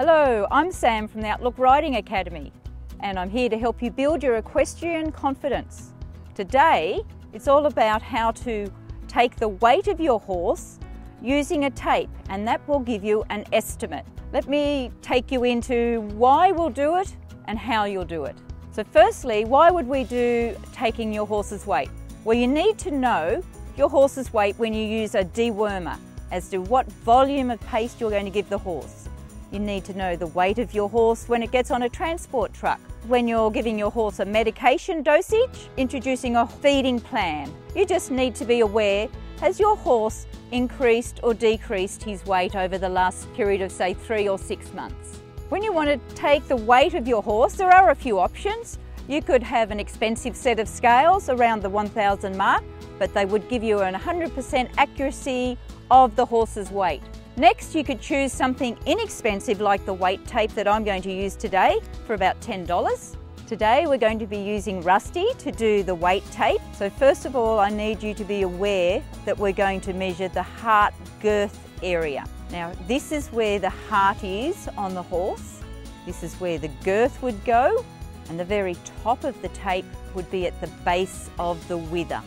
Hello, I'm Sam from the Outlook Riding Academy, and I'm here to help you build your equestrian confidence. Today, it's all about how to take the weight of your horse using a tape, and that will give you an estimate. Let me take you into why we'll do it and how you'll do it. So firstly, why would we do taking your horse's weight? Well, you need to know your horse's weight when you use a dewormer as to what volume of paste you're going to give the horse. You need to know the weight of your horse when it gets on a transport truck. When you're giving your horse a medication dosage, introducing a feeding plan. You just need to be aware, has your horse increased or decreased his weight over the last period of say 3 or 6 months? When you want to take the weight of your horse, there are a few options. You could have an expensive set of scales around the 1000 mark, but they would give you an 100% accuracy of the horse's weight. Next, you could choose something inexpensive like the weight tape that I'm going to use today for about $10. Today we're going to be using Rusty to do the weight tape. So first of all, I need you to be aware that we're going to measure the heart girth area. Now this is where the heart is on the horse. This is where the girth would go, and the very top of the tape would be at the base of the wither.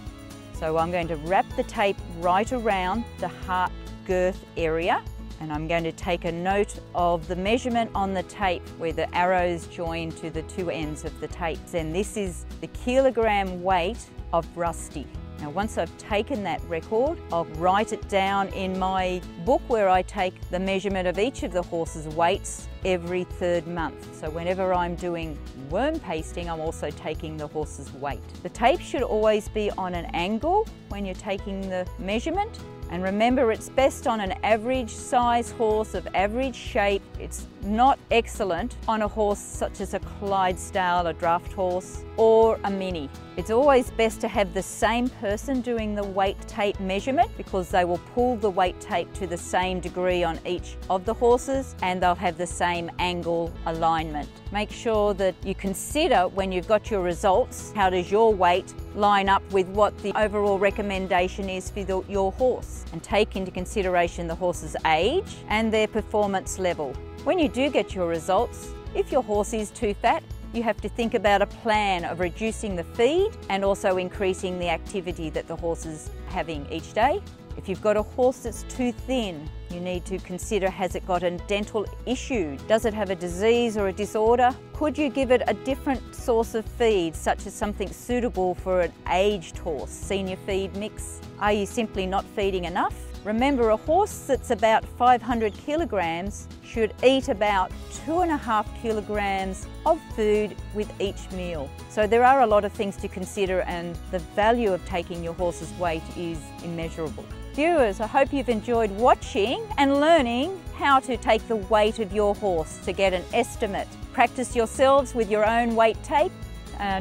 So I'm going to wrap the tape right around the heart girth area, and I'm going to take a note of the measurement on the tape where the arrows join to the two ends of the tape. Then this is the kilogram weight of Rusty. Now once I've taken that record, I'll write it down in my book where I take the measurement of each of the horse's weights every 3rd month. So whenever I'm doing worm pasting, I'm also taking the horse's weight. The tape should always be on an angle when you're taking the measurement. And remember, it's best on an average size horse of average shape. It's not excellent on a horse such as a Clydesdale, a draft horse, or a mini. It's always best to have the same person doing the weight tape measurement because they will pull the weight tape to the same degree on each of the horses, and they'll have the same angle alignment. Make sure that you consider when you've got your results, how does your weight line up with what the overall recommendation is for your horse, and take into consideration the horse's age and their performance level. When you do get your results, if your horse is too fat, you have to think about a plan of reducing the feed and also increasing the activity that the horse is having each day. If you've got a horse that's too thin, you need to consider, has it got a dental issue? Does it have a disease or a disorder? Could you give it a different source of feed, such as something suitable for an aged horse, senior feed mix? Are you simply not feeding enough? Remember, a horse that's about 500 kilograms should eat about 2.5 kilograms of food with each meal. So there are a lot of things to consider, and the value of taking your horse's weight is immeasurable. Viewers, I hope you've enjoyed watching and learning how to take the weight of your horse to get an estimate. Practice yourselves with your own weight tape.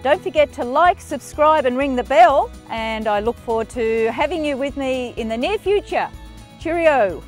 Don't forget to like, subscribe and ring the bell, and I look forward to having you with me in the near future. Cheerio!